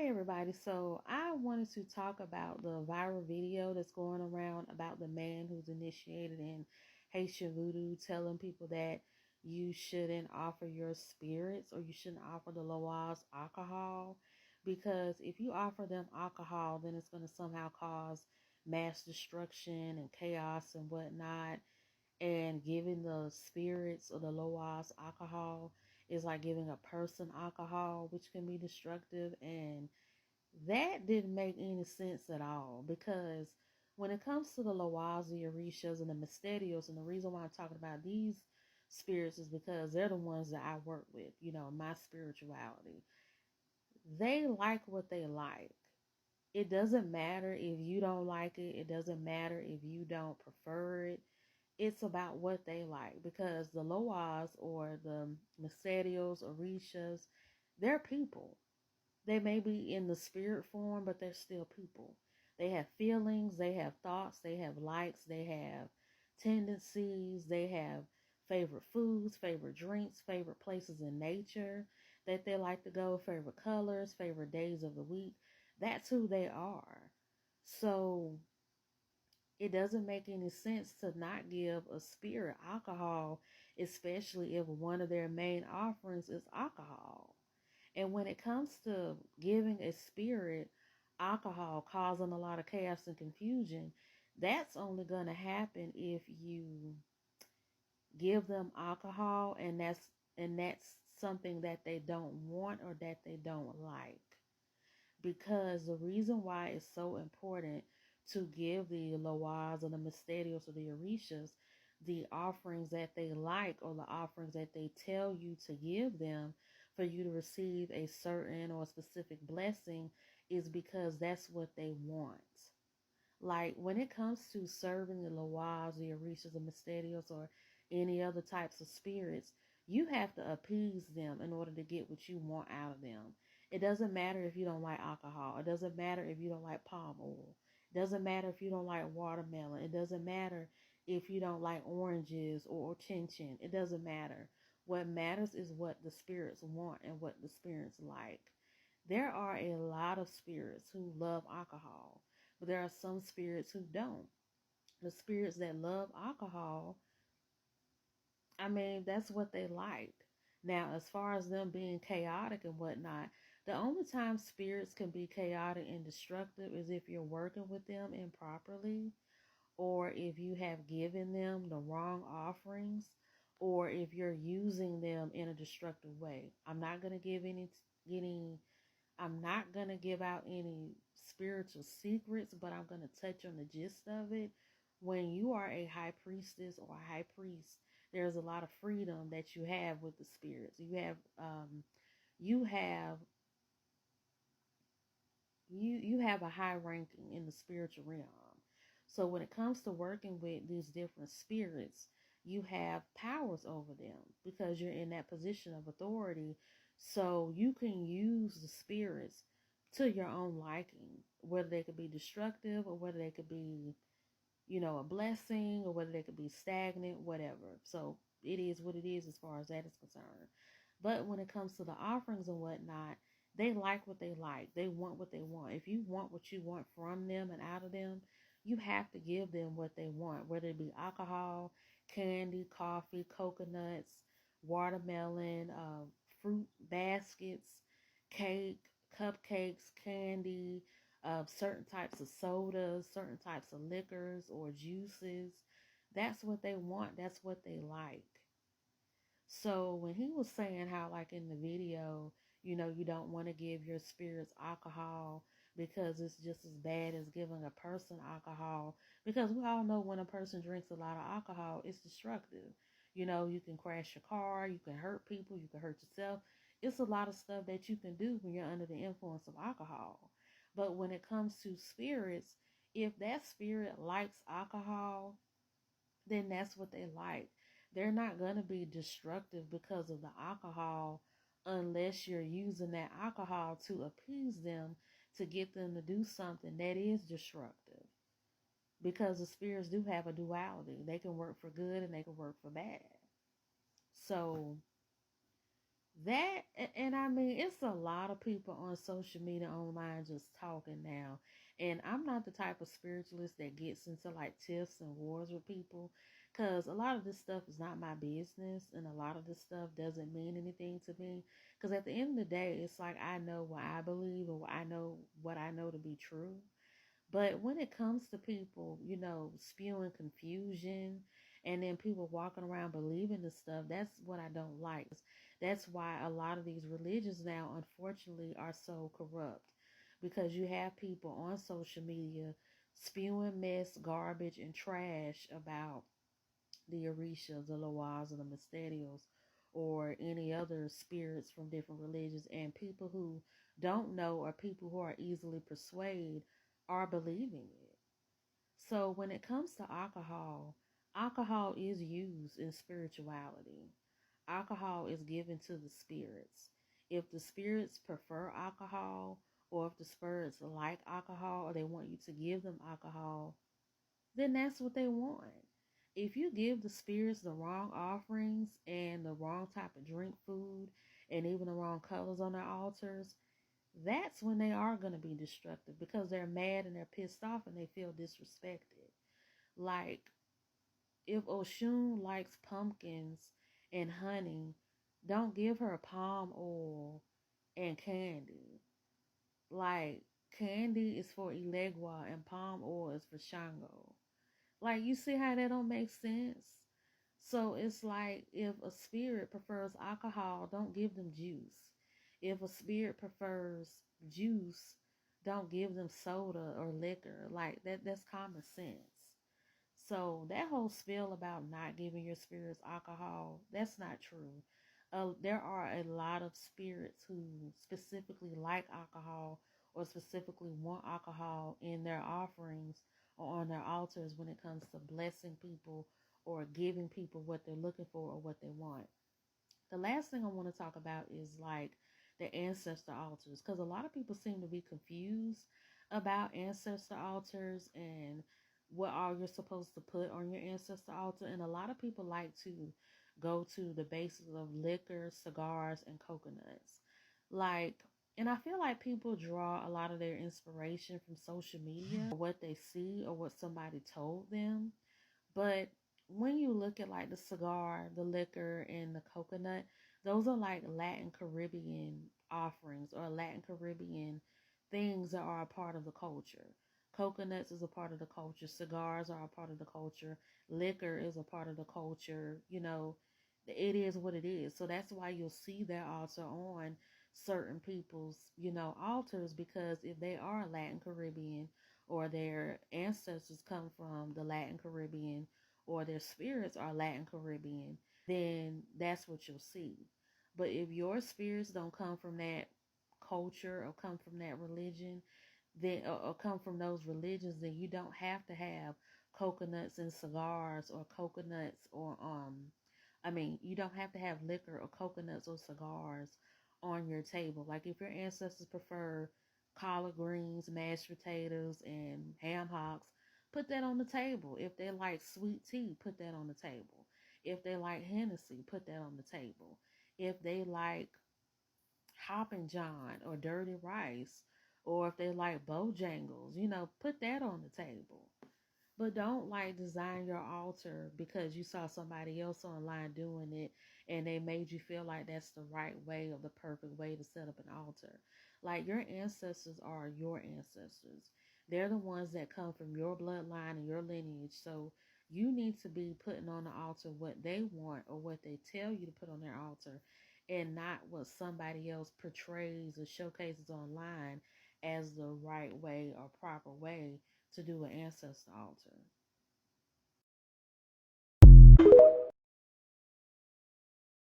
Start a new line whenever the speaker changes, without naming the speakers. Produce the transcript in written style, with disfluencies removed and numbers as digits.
Hey everybody, so I wanted to talk about the viral video that's going around about the man who's initiated in Haitian Voodoo telling people that you shouldn't offer your spirits or you shouldn't offer the Loas alcohol because if you offer them alcohol, then it's going to somehow cause mass destruction and chaos and whatnot. And giving the spirits or the Loas alcohol is like giving a person alcohol, which can be destructive. And that didn't make any sense at all because when it comes to the Loas, the Orishas, and the Mysterios, and the reason why I'm talking about these spirits is because they're the ones that I work with, my spirituality. They like what they like. It doesn't matter if you don't like it. It doesn't matter if you don't prefer it. It's about what they like because the Loas or the Mysterios, Orishas, they're people. They may be in the spirit form, but they're still people. They have feelings, they have thoughts, they have likes, they have tendencies, they have favorite foods, favorite drinks, favorite places in nature that they like to go, favorite colors, favorite days of the week. That's who they are. So it doesn't make any sense to not give a spirit alcohol, especially if one of their main offerings is alcohol. And when it comes to giving a spirit alcohol, causing a lot of chaos and confusion, that's only going to happen if you give them alcohol and that's something that they don't want or that they don't like. Because the reason why it's so important to give the Loas or the Mysterios or the Orishas the offerings that they like or the offerings that they tell you to give them for you to receive a certain or specific blessing is because that's what they want. Like when it comes to serving the Loas, the Orishas, the Mysterios, or any other types of spirits, you have to appease them in order to get what you want out of them. It doesn't matter if you don't like alcohol. It doesn't matter if you don't like palm oil. It doesn't matter if you don't like watermelon. It doesn't matter if you don't like oranges or chin chin. It doesn't matter. What matters is what the spirits want and what the spirits like. There are a lot of spirits who love alcohol, but there are some spirits who don't. The spirits that love alcohol, I mean, that's what they like. Now, as far as them being chaotic and whatnot, the only time spirits can be chaotic and destructive is if you're working with them improperly, or if you have given them the wrong offerings, or if you're using them in a destructive way. I'm not going to give out any spiritual secrets, but I'm going to touch on the gist of it. When you are a high priestess or a high priest, there's a lot of freedom that you have with the spirits. You have you have a high ranking in the spiritual realm. So when it comes to working with these different spirits, you have powers over them because you're in that position of authority. So you can use the spirits to your own liking, whether they could be destructive or whether they could be, a blessing or whether they could be stagnant, whatever. So it is what it is as far as that is concerned. But when it comes to the offerings and whatnot, they like what they like. They want what they want. If you want what you want from them and out of them, you have to give them what they want, whether it be alcohol, candy, coffee, coconuts, watermelon, fruit baskets, cake, cupcakes, candy, certain types of sodas, certain types of liquors or juices. That's what they want. That's what they like. So when he was saying how, like in the video, you don't want to give your spirits alcohol because it's just as bad as giving a person alcohol. Because we all know when a person drinks a lot of alcohol, it's destructive. You can crash your car, you can hurt people, you can hurt yourself. It's a lot of stuff that you can do when you're under the influence of alcohol. But when it comes to spirits, if that spirit likes alcohol, then that's what they like. They're not going to be destructive because of the alcohol unless you're using that alcohol to appease them to get them to do something that is destructive. Because the spirits do have a duality. They can work for good and they can work for bad. So That, and I mean, it's a lot of people on social media online just talking now. And I'm not the type of spiritualist that gets into like tiffs and wars with people, because a lot of this stuff is not my business, and a lot of this stuff doesn't mean anything to me. Because at the end of the day, it's like I know what I believe, or I know what I know to be true. But when it comes to people, spewing confusion and then people walking around believing this stuff, that's what I don't like. That's why a lot of these religions now, unfortunately, are so corrupt, because you have people on social media spewing mess, garbage, and trash about the Orishas, the Lawas, and the Mysterios, or any other spirits from different religions, and people who don't know, or people who are easily persuaded, are believing it. So when it comes to alcohol, alcohol is used in spirituality. Alcohol is given to the spirits. If the spirits prefer alcohol, or if the spirits like alcohol, or they want you to give them alcohol, then that's what they want. If you give the spirits the wrong offerings and the wrong type of drink, food, and even the wrong colors on their altars, that's when they are going to be destructive, because they're mad and they're pissed off and they feel disrespected. Like, if Oshun likes pumpkins and honey, don't give her palm oil and candy. Like, candy is for Elegua and palm oil is for Shango. Like, you see how that don't make sense? So it's like, if a spirit prefers alcohol, don't give them juice. If a spirit prefers juice, don't give them soda or liquor. Like, that's common sense. So that whole spiel about not giving your spirits alcohol, that's not true. There are a lot of spirits who specifically like alcohol, or specifically want alcohol in their offerings or on their altars when it comes to blessing people or giving people what they're looking for or what they want. The last thing I want to talk about is like the ancestor altars, because a lot of people seem to be confused about ancestor altars and what all you're supposed to put on your ancestor altar. And a lot of people like to go to the basis of liquor, cigars, and coconuts. Like, and I feel like people draw a lot of their inspiration from social media, or what they see, or what somebody told them. But when you look at like the cigar, the liquor, and the coconut, those are like Latin Caribbean offerings, or Latin Caribbean things that are a part of the culture. Coconuts is a part of the culture. Cigars are a part of the culture. Liquor is a part of the culture. It is what it is. So that's why you'll see that altar on certain people's, altars, because if they are Latin Caribbean, or their ancestors come from the Latin Caribbean, or their spirits are Latin Caribbean, then that's what you'll see. But if your spirits don't come from that culture, or come from that religion, then or come from those religions, then you don't have to have coconuts and cigars, or coconuts, or you don't have to have liquor or coconuts or cigars on your table. Like, if your ancestors prefer collard greens, mashed potatoes, and ham hocks, put that on the table. If they like sweet tea, put that on the table. If they like Hennessy, put that on the table. If they like Hoppin' John or dirty rice, or if they like Bojangles, put that on the table. But don't like design your altar because you saw somebody else online doing it and they made you feel like that's the right way or the perfect way to set up an altar. Like, your ancestors are your ancestors. They're the ones that come from your bloodline and your lineage. So you need to be putting on the altar what they want, or what they tell you to put on their altar, and not what somebody else portrays or showcases online as the right way or proper way to do an ancestor altar.